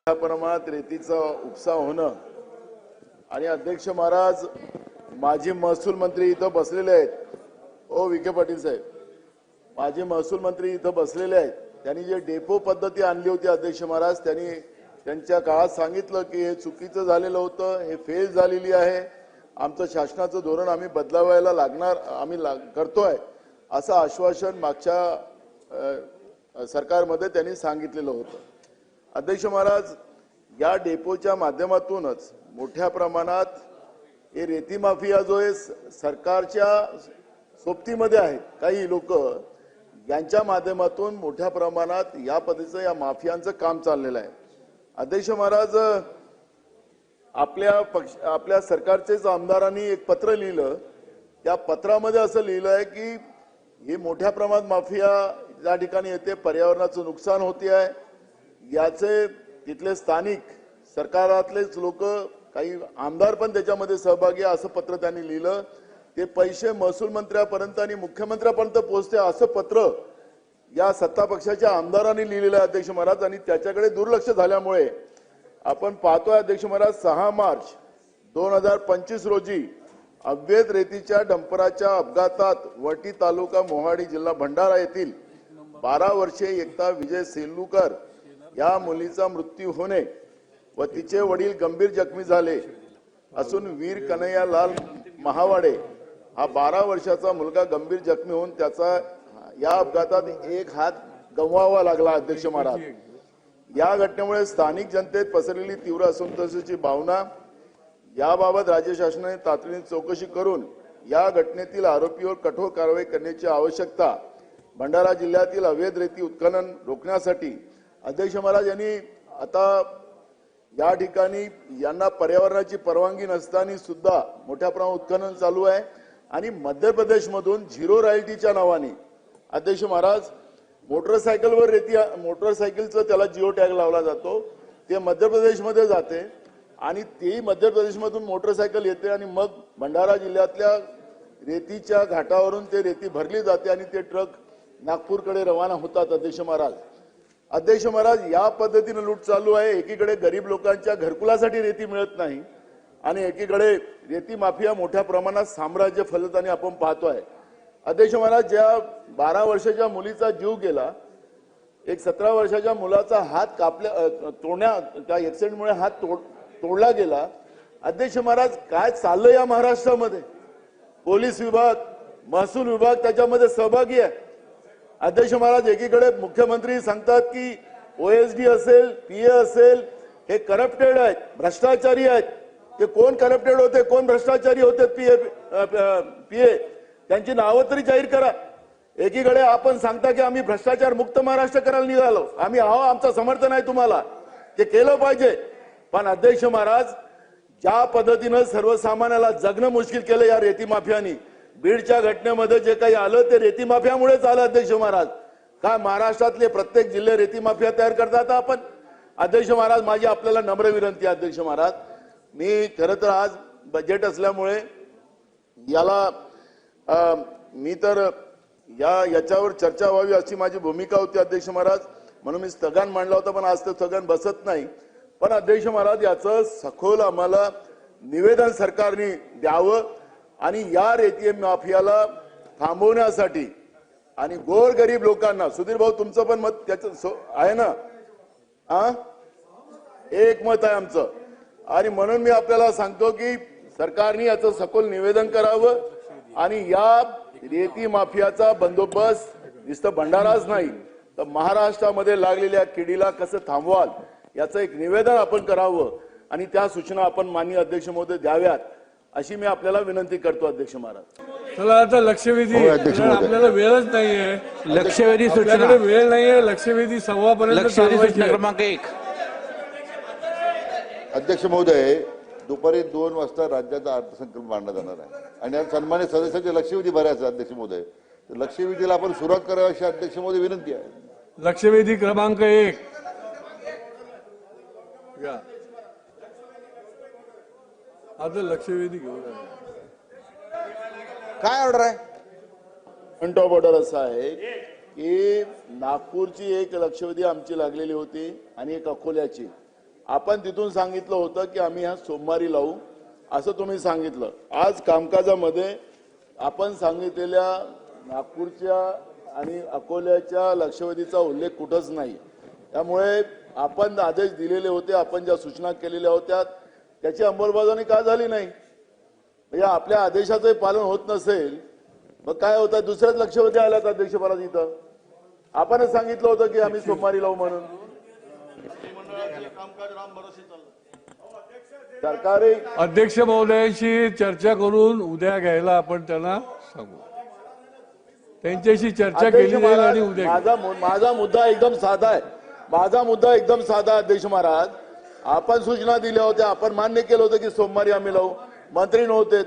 त्या प्रमाणात रेतीचा उपसा होणं आणि अध्यक्ष महाराज माजी महसूल मंत्री इथं बसलेले आहेत. ओ विखे पाटील साहेब, माजी महसूल मंत्री इथं बसलेले आहेत. त्यांनी जे डेपो पद्धती आणली होती अध्यक्ष महाराज, त्यांनी त्यांच्या काळात सांगितलं की हे चुकीचं झालेलं होतं, हे फेल झालेली आहे, आमचं शासनाचं धोरण आम्ही बदलावायला लागणार, आम्ही करतोय असं आश्वासन मागच्या सरकारमध्ये त्यांनी सांगितलेलं होतं. अध्यक्ष महाराज, या डेपोच्या माध्यमातूनच मोठ्या प्रमाणात हे रेती माफिया जो आहे सरकारच्या सोबतीमध्ये आहेत, काही लोक यांच्या माध्यमातून मोठ्या प्रमाणात या पद्धतीचं या माफियांचं काम चाललेलं आहे. अध्यक्ष महाराज, आपल्या सरकारचेच आमदारांनी एक पत्र लिहिलं. त्या पत्रामध्ये असं लिहिलं आहे की हे मोठ्या प्रमाणात माफिया या ठिकाणी येते, पर्यावरणाचं नुकसान होते आहे, याचे तिथले स्थानिक सरकारातलेच लोक, काही आमदार पण त्याच्यामध्ये सहभागी आहे असं पत्र त्यांनी लिहिलं. ते पैसे महसूल मंत्र्यापर्यंत आणि मुख्यमंत्र्यापर्यंत पोहोचते असं पत्र या सत्ता पक्षाच्या आमदारांनी लिहिलेलं आहे अध्यक्ष महाराज. आणि त्याच्याकडे दुर्लक्ष झाल्यामुळे आपण पाहतोय अध्यक्ष महाराज, 6 मार्च 2025 रोजी अवैध रेतीच्या डंपराच्या अपघातात वटी तालुका मोहाडी जिल्हा भंडारा येथील 12 वर्षीय एकता विजय सेलुकर या मुलीचा मृत्यू होणे व तिचे वडील गंभीर जखमी झाले असून वीर कन्हैया लाल महावाडे हा 12 वर्षाचा मुलगा गंभीर जखमी होऊन त्याचा या अपघातात एक हात गमवावा लागला. अध्यक्ष महाराज, या घटनेमुळे स्थानिक जनतेत पसरलेली तीव्र असंतोषाची भावना, याबाबत राज्य शासनाने तातडीने चौकशी करून या घटनेतील आरोपीवर कठोर कारवाई करण्याची आवश्यकता, भंडारा जिल्ह्यातील अवैध रेती उत्खनन रोखण्यासाठी अध्यक्ष महाराज यांनी आता या ठिकाणी यांना पर्यावरणाची परवानगी नसताना सुद्धा मोठ्या प्रमाणात उत्खनन चालू आहे. आणि मध्य प्रदेशमधून झिरो रॉयल्टीच्या नावाने अध्यक्ष महाराज मोटरसायकलवर रेती, मोटरसायकलचं त्याला जिओ टॅग लावला जातो, ते मध्य प्रदेशमध्ये जाते आणि तेही मध्य प्रदेशमधून मोटरसायकल येते आणि मग भंडारा जिल्ह्यातल्या रेतीच्या घाटावरून ते रेती भरली जाते आणि ते ट्रक नागपूरकडे रवाना होतात. अध्यक्ष महाराज, या पद्धतीने लूट चालू आहे. एकीकडे गरीब लोकांच्या घरकुलासाठी रेती मिळत नाही आणि एकीकडे रेती माफिया मोठ्या प्रमाणात साम्राज्य फलताना आपण पाहतोय. अध्यक्ष महाराज, ज्या 12 वर्षाच्या मुलीचा जीव गेला, एक 17 वर्षाच्या मुलाचा हात त्या ऍक्सिडेंटमुळे हात तोडला गेला. अध्यक्ष महाराज, काय चाललंय या महाराष्ट्रामध्ये? पोलीस विभाग, महसूल विभाग त्याच्यामध्ये सहभागी आहे. अध्यक्ष महाराज, एकीकडे मुख्यमंत्री सांगतात की ओएसडी असेल, पीए असेल, हे करप्टेड आहेत, भ्रष्टाचारी आहेत. ते कोण करप्टेड होते, कोण भ्रष्टाचारी होते? पीए त्यांची नावं तरी जाहीर करा. एकीकडे आपण सांगता की आम्ही भ्रष्टाचार मुक्त महाराष्ट्र करायला निघालो, आम्ही आमचं समर्थन आहे तुम्हाला, ते केलं पाहिजे. पण अध्यक्ष महाराज, ज्या पद्धतीनं सर्वसामान्याला जगणं मुश्किल केलं या रेती माफियांनी, बीडच्या घटनेमध्ये जे काही आलं ते रेती माफियामुळेच आलं. अध्यक्ष महाराज, काय महाराष्ट्रातले प्रत्येक जिल्हे रेती माफिया तयार करतात आपण? अध्यक्ष महाराज, माझी आपल्याला नम्र विनंती आहे. अध्यक्ष महाराज, मी खरं तर आज बजेट असल्यामुळे मी तर याच्यावर चर्चा व्हावी अशी माझी भूमिका होती अध्यक्ष महाराज, म्हणून मी स्थगन मांडला होता, पण आज ते स्थगन बसत नाही. पण अध्यक्ष महाराज, याचं सखोल आम्हाला निवेदन सरकारने द्यावं आणि या रेती माफियाला थांबवण्यासाठी आणि गोरगरीब लोकांना, सुधीर भाऊ तुमचं पण मत त्याचं आहे ना? एक मत आहे आमचं. आणि म्हणून मी आपल्याला सांगतो की सरकारने याचं सखोल निवेदन करावं आणि या रेती माफियाचा बंदोबस्त नुसतं भंडाराच नाही तर महाराष्ट्रामध्ये लागलेल्या किडीला कसं थांबवाल याचं एक निवेदन आपण करावं आणि त्या सूचना आपण माननीय अध्यक्ष महोदय द्याव्यात अशी मी आपल्याला विनंती करतो. अध्यक्ष महाराज, चला आता लक्षवेधी, आपल्याला वेळच नाहीये. लक्षवेधी सूचना, वेळ नाहीये. लक्षवेधी 1:15 पर्यंत क्रमांक 1. अध्यक्ष महोदय, दुपारी 2 वाजता राज्याचा अर्थसंकल्प मांडला जाणार आहे आणि आज सन्मान्य सदस्याचे लक्षवेधी भरायचं. अध्यक्ष महोदय, लक्षवेधीला आपण सुरुवात करावी अशी अध्यक्ष महोदय विनंती आहे. लक्षवेधी क्रमांक 1 आता लक्षवेधी घेऊन काय ऑर्डर आहे? पॉइंट ऑफ ऑर्डर असा आहे की नागपूरची एक लक्षवेधी आमची लागलेली होती आणि एक अकोल्याची. आपण तिथून सांगितलं होतं की आम्ही हा सोमवारी लावू असं तुम्ही सांगितलं. आज कामकाजामध्ये आपण सांगितलेल्या नागपूरच्या आणि अकोल्याच्या लक्षवेधीचा उल्लेख कुठंच नाही. त्यामुळे आपण आदेश दिलेले होते, आपण ज्या सूचना केलेल्या होत्या त्याची अंमलबजावणी का झाली नाही? म्हणजे आपल्या आदेशाचं पालन होत नसेल मग काय होतं? दुसऱ्याच लक्षवेधी आल्यात अध्यक्षपदात इथं. आपणच सांगितलं होतं की आम्ही सोमवारी लावू म्हणून. सरकारी अध्यक्ष महोदयांशी चर्चा करून उद्या घ्यायला आपण त्यांना सांगू. त्यांच्याशी चर्चा केली जाईल आणि उद्या घेऊ. माझा मुद्दा एकदम साधा आहे. माझा मुद्दा एकदम साधा आहे अध्यक्ष महाराज. आपण सूचना दिल्या होत्या, आपण मान्य केलं होतं की सोमवारी आम्ही लावू. मंत्री नव्हते.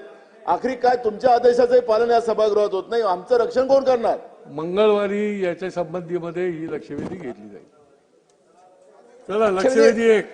आखरी काय तुमच्या आदेशाचंही पालन या सभागृहात होत नाही. आमचं रक्षण कोण करणार? मंगळवारी याच्या संबंधीमध्ये ही लक्षवेधी घेतली जाईल. चला लक्षवेधी 1.